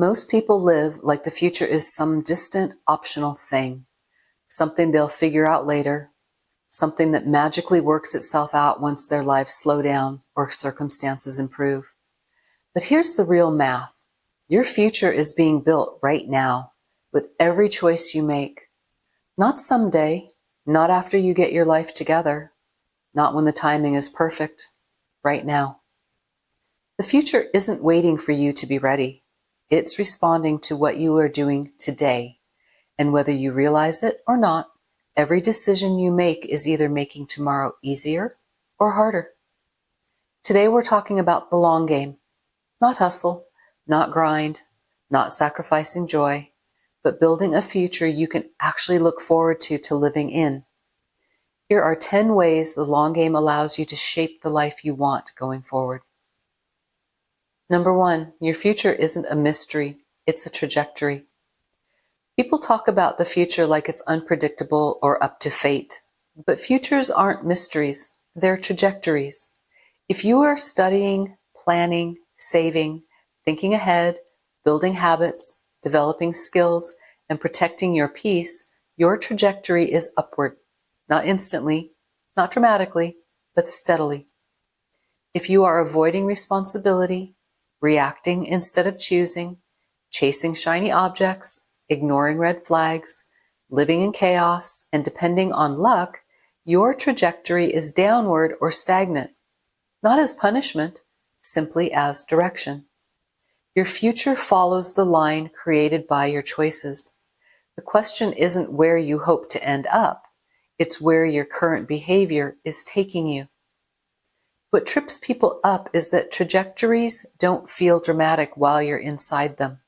Most people live like the future is some distant optional thing, something they'll figure out later, something that magically works itself out once their lives slow down or circumstances improve. But here's the real math. Your future is being built right now with every choice you make. Not someday, not after you get your life together, not when the timing is perfect, right now. The future isn't waiting for you to be ready. It's responding to what you are doing today. And whether you realize it or not, every decision you make is either making tomorrow easier or harder. Today we're talking about the long game. Not hustle, not grind, not sacrificing joy, but building a future you can actually look forward to living in. Here are 10 ways the long game allows you to shape the life you want going forward. Number 1, your future isn't a mystery, it's a trajectory. People talk about the future like it's unpredictable or up to fate, but futures aren't mysteries, they're trajectories. If you are studying, planning, saving, thinking ahead, building habits, developing skills, and protecting your peace, your trajectory is upward. Not instantly, not dramatically, but steadily. If you are avoiding responsibility, reacting instead of choosing, chasing shiny objects, ignoring red flags, living in chaos, and depending on luck, your trajectory is downward or stagnant, not as punishment, simply as direction. Your future follows the line created by your choices. The question isn't where you hope to end up, it's where your current behavior is taking you. What trips people up is that trajectories don't feel dramatic while you're inside them.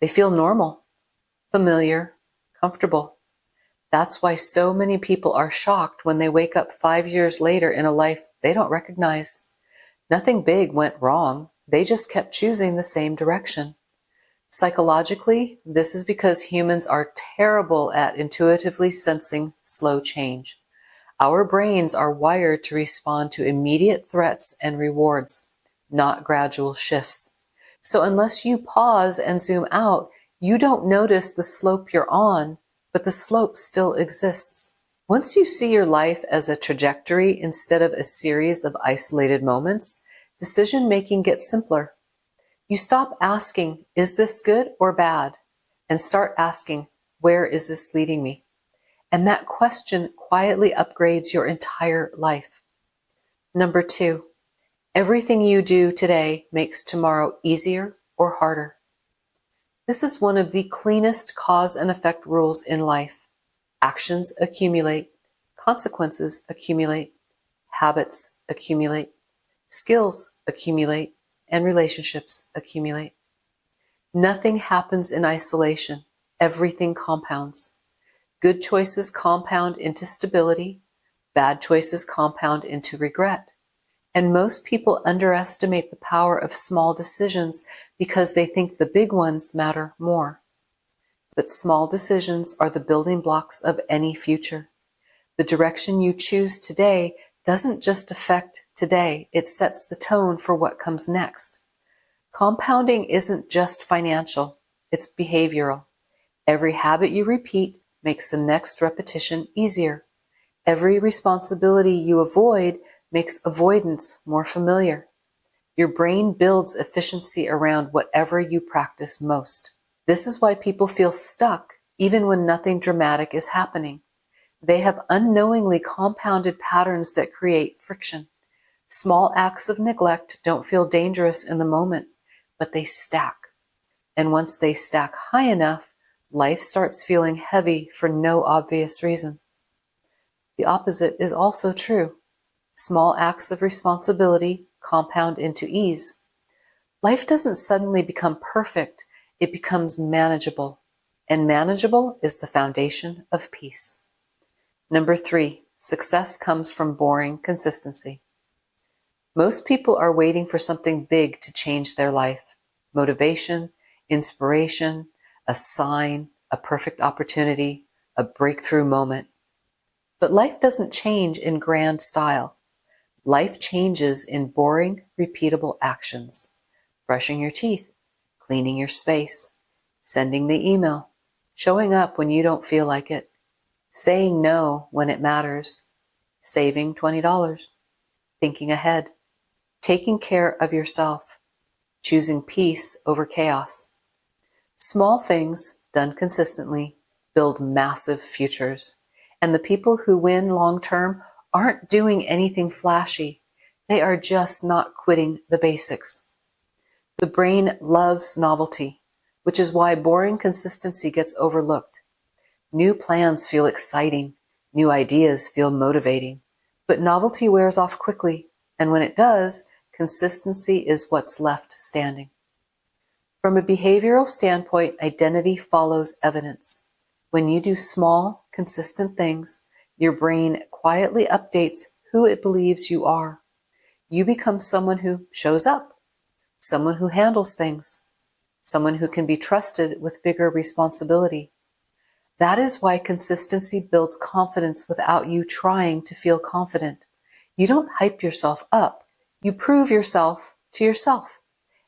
They feel normal, familiar, comfortable. That's why so many people are shocked when they wake up 5 years later in a life they don't recognize. Nothing big went wrong. They just kept choosing the same direction. Psychologically, this is because humans are terrible at intuitively sensing slow change. Our brains are wired to respond to immediate threats and rewards, not gradual shifts. So unless you pause and zoom out, you don't notice the slope you're on, but the slope still exists. Once you see your life as a trajectory instead of a series of isolated moments, decision-making gets simpler. You stop asking, is this good or bad? And start asking, where is this leading me? And that question quietly upgrades your entire life. Number 2, everything you do today makes tomorrow easier or harder. This is one of the cleanest cause and effect rules in life. Actions accumulate, consequences accumulate, habits accumulate, skills accumulate, and relationships accumulate. Nothing happens in isolation. Everything compounds. Good choices compound into stability. Bad choices compound into regret. And most people underestimate the power of small decisions because they think the big ones matter more. But small decisions are the building blocks of any future. The direction you choose today doesn't just affect today, it sets the tone for what comes next. Compounding isn't just financial, it's behavioral. Every habit you repeat makes the next repetition easier. Every responsibility you avoid makes avoidance more familiar. Your brain builds efficiency around whatever you practice most. This is why people feel stuck even when nothing dramatic is happening. They have unknowingly compounded patterns that create friction. Small acts of neglect don't feel dangerous in the moment, but they stack. And once they stack high enough, life starts feeling heavy for no obvious reason. The opposite is also true. Small acts of responsibility compound into ease. Life doesn't suddenly become perfect, it becomes manageable. And manageable is the foundation of peace. Number 3, success comes from boring consistency. Most people are waiting for something big to change their life. Motivation, inspiration, a sign, a perfect opportunity, a breakthrough moment. But life doesn't change in grand style. Life changes in boring, repeatable actions. Brushing your teeth, cleaning your space, sending the email, showing up when you don't feel like it, saying no when it matters, saving $20, thinking ahead, taking care of yourself, choosing peace over chaos. Small things done consistently build massive futures. And the people who win long term aren't doing anything flashy. They are just not quitting the basics. The brain loves novelty, which is why boring consistency gets overlooked. New plans feel exciting. New ideas feel motivating. But novelty wears off quickly. And when it does, consistency is what's left standing. From a behavioral standpoint, identity follows evidence. When you do small, consistent things, your brain quietly updates who it believes you are. You become someone who shows up, someone who handles things, someone who can be trusted with bigger responsibility. That is why consistency builds confidence without you trying to feel confident. You don't hype yourself up. You prove yourself to yourself.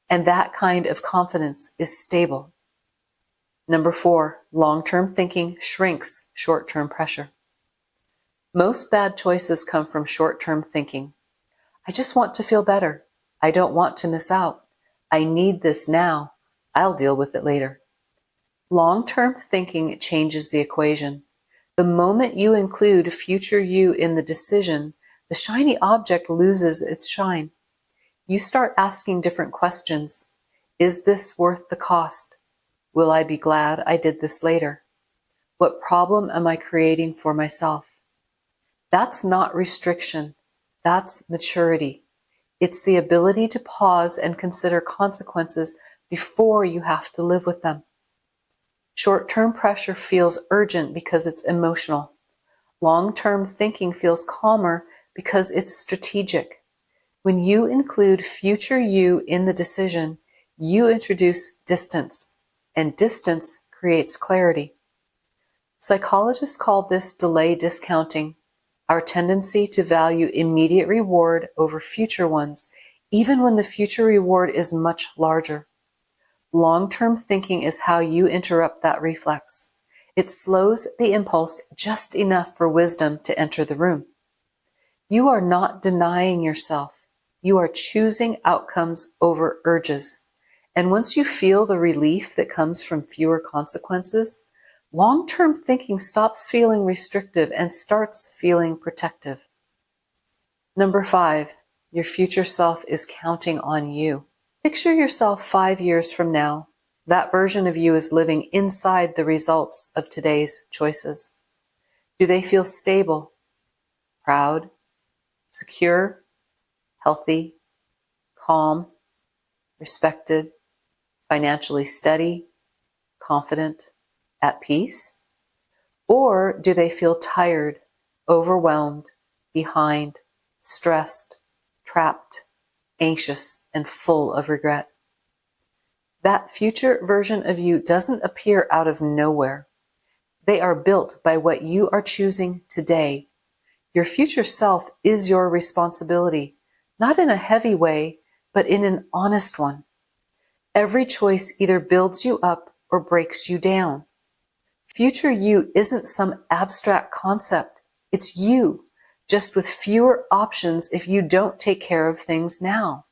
And that kind of confidence is stable. Number 4, long-term thinking shrinks short-term pressure. Most bad choices come from short-term thinking. I just want to feel better. I don't want to miss out. I need this now. I'll deal with it later. Long-term thinking changes the equation. The moment you include future you in the decision, the shiny object loses its shine. You start asking different questions. Is this worth the cost? Will I be glad I did this later? What problem am I creating for myself? That's not restriction. That's maturity. It's the ability to pause and consider consequences before you have to live with them. Short-term pressure feels urgent because it's emotional. Long-term thinking feels calmer because it's strategic. When you include future you in the decision, you introduce distance, and distance creates clarity. Psychologists call this delay discounting, our tendency to value immediate reward over future ones, even when the future reward is much larger. Long-term thinking is how you interrupt that reflex. It slows the impulse just enough for wisdom to enter the room. You are not denying yourself. You are choosing outcomes over urges. And once you feel the relief that comes from fewer consequences, long-term thinking stops feeling restrictive and starts feeling protective. Number 5, your future self is counting on you. Picture yourself 5 years from now. That version of you is living inside the results of today's choices. Do they feel stable, proud, secure, healthy, calm, respected, financially steady, confident, at peace? Or do they feel tired, overwhelmed, behind, stressed, trapped, anxious, and full of regret? That future version of you doesn't appear out of nowhere. They are built by what you are choosing today. Your future self is your responsibility, not in a heavy way, but in an honest one. Every choice either builds you up or breaks you down. Future you isn't some abstract concept. It's you, just with fewer options if you don't take care of things now.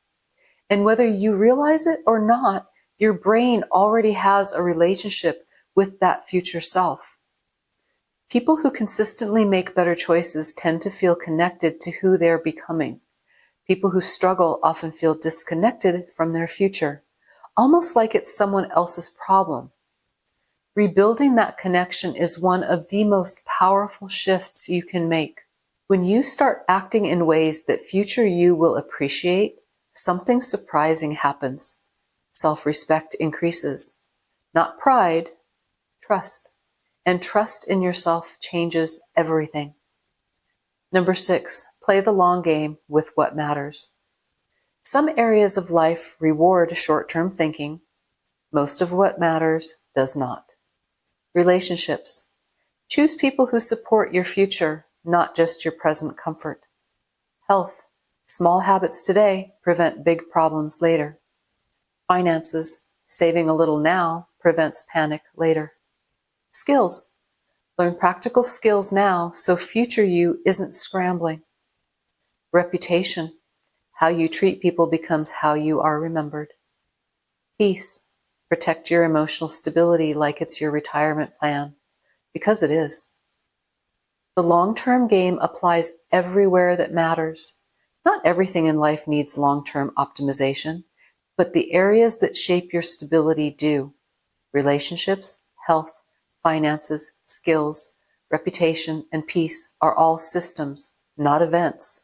And whether you realize it or not, your brain already has a relationship with that future self. People who consistently make better choices tend to feel connected to who they're becoming. People who struggle often feel disconnected from their future, almost like it's someone else's problem. Rebuilding that connection is one of the most powerful shifts you can make. When you start acting in ways that future you will appreciate, something surprising happens. Self-respect increases. Not pride, trust. And trust in yourself changes everything. Number 6, play the long game with what matters. Some areas of life reward short-term thinking. Most of what matters does not. Relationships. Choose people who support your future, not just your present comfort. Health. Small habits today prevent big problems later. Finances. Saving a little now prevents panic later. Skills. Learn practical skills now so future you isn't scrambling. Reputation. How you treat people becomes how you are remembered. Peace. Protect your emotional stability like it's your retirement plan, because it is. The long-term game applies everywhere that matters. Not everything in life needs long-term optimization, but the areas that shape your stability do. Relationships, health, finances, skills, reputation, and peace are all systems, not events.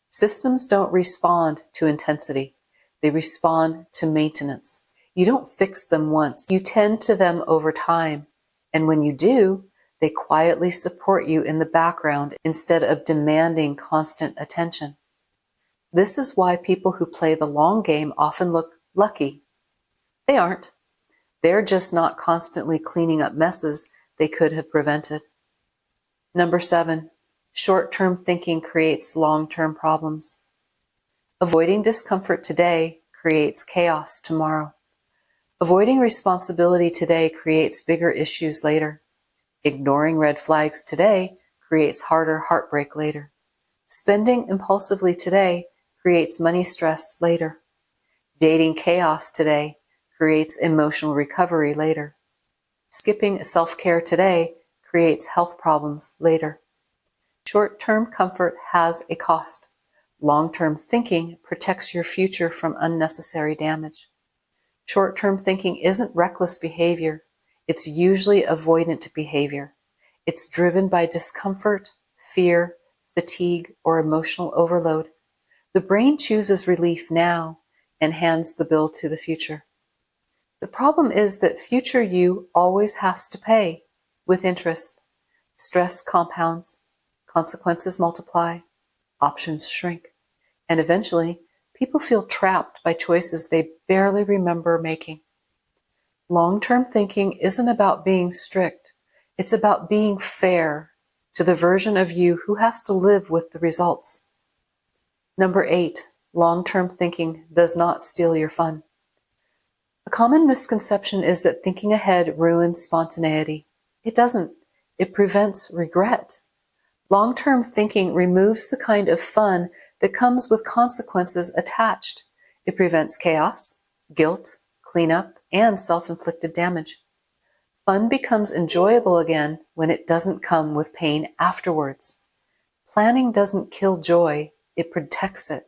Systems don't respond to intensity. They respond to maintenance. You don't fix them once. You tend to them over time. And when you do, they quietly support you in the background instead of demanding constant attention. This is why people who play the long game often look lucky. They aren't. They're just not constantly cleaning up messes they could have prevented. Number 7, short-term thinking creates long-term problems. Avoiding discomfort today creates chaos tomorrow. Avoiding responsibility today creates bigger issues later. Ignoring red flags today creates harder heartbreak later. Spending impulsively today creates money stress later. Dating chaos today creates emotional recovery later. Skipping self-care today creates health problems later. Short-term comfort has a cost. Long-term thinking protects your future from unnecessary damage. Short-term thinking isn't reckless behavior. It's usually avoidant behavior. It's driven by discomfort, fear, fatigue, or emotional overload. The brain chooses relief now and hands the bill to the future. The problem is that future you always has to pay with interest. Stress compounds, consequences multiply, options shrink, and eventually people feel trapped by choices they barely remember making. Long-term thinking isn't about being strict. It's about being fair to the version of you who has to live with the results. Number 8, long-term thinking does not steal your fun. A common misconception is that thinking ahead ruins spontaneity. It doesn't. It prevents regret. Long-term thinking removes the kind of fun that comes with consequences attached. It prevents chaos, guilt, cleanup, and self-inflicted damage. Fun becomes enjoyable again when it doesn't come with pain afterwards. Planning doesn't kill joy, it protects it.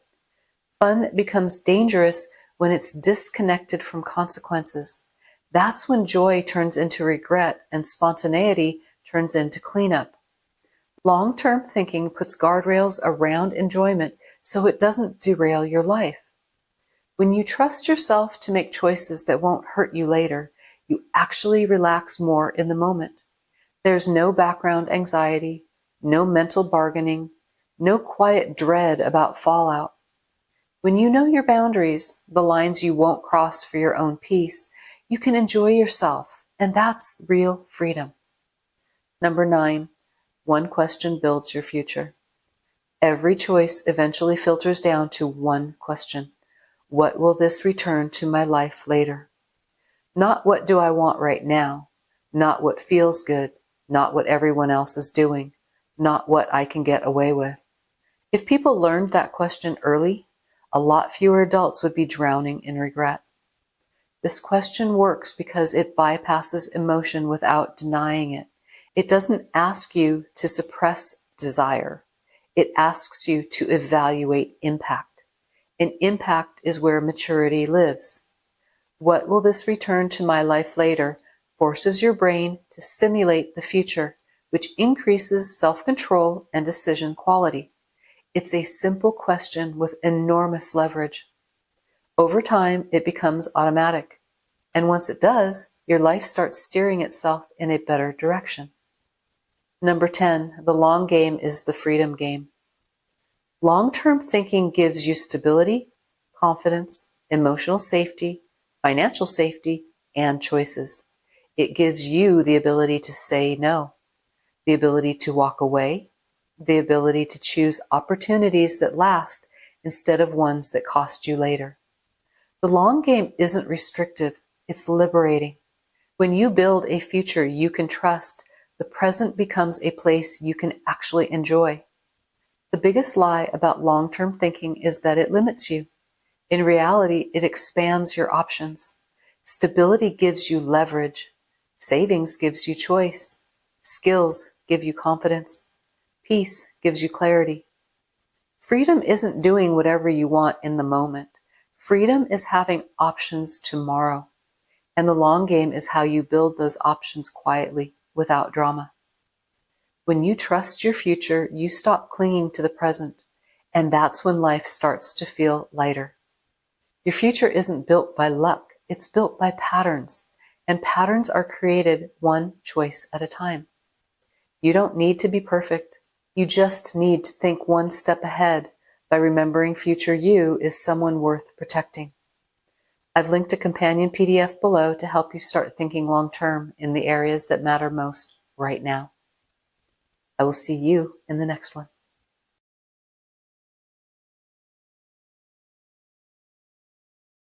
Fun becomes dangerous when it's disconnected from consequences. That's when joy turns into regret and spontaneity turns into cleanup. Long-term thinking puts guardrails around enjoyment so it doesn't derail your life. When you trust yourself to make choices that won't hurt you later, you actually relax more in the moment. There's no background anxiety, no mental bargaining, no quiet dread about fallout. When you know your boundaries, the lines you won't cross for your own peace, you can enjoy yourself, and that's real freedom. Number 9, one question builds your future. Every choice eventually filters down to one question. What will this return to my life later? Not what do I want right now, not what feels good, not what everyone else is doing, not what I can get away with. If people learned that question early, a lot fewer adults would be drowning in regret. This question works because it bypasses emotion without denying it. It doesn't ask you to suppress desire. It asks you to evaluate impact. And impact is where maturity lives. What will this return to my life later forces your brain to simulate the future, which increases self-control and decision quality. It's a simple question with enormous leverage. Over time, it becomes automatic. And once it does, your life starts steering itself in a better direction. Number 10, the long game is the freedom game. Long-term thinking gives you stability, confidence, emotional safety, financial safety, and choices. It gives you the ability to say no, the ability to walk away, the ability to choose opportunities that last instead of ones that cost you later. The long game isn't restrictive, it's liberating. When you build a future you can trust, the present becomes a place you can actually enjoy. The biggest lie about long-term thinking is that it limits you. In reality, it expands your options. Stability gives you leverage. Savings gives you choice. Skills give you confidence. Peace gives you clarity. Freedom isn't doing whatever you want in the moment. Freedom is having options tomorrow. And the long game is how you build those options quietly, without drama. When you trust your future, you stop clinging to the present, and that's when life starts to feel lighter. Your future isn't built by luck, it's built by patterns, and patterns are created one choice at a time. You don't need to be perfect. You just need to think one step ahead by remembering future you is someone worth protecting. I've linked a companion PDF below to help you start thinking long-term in the areas that matter most right now. I will see you in the next one.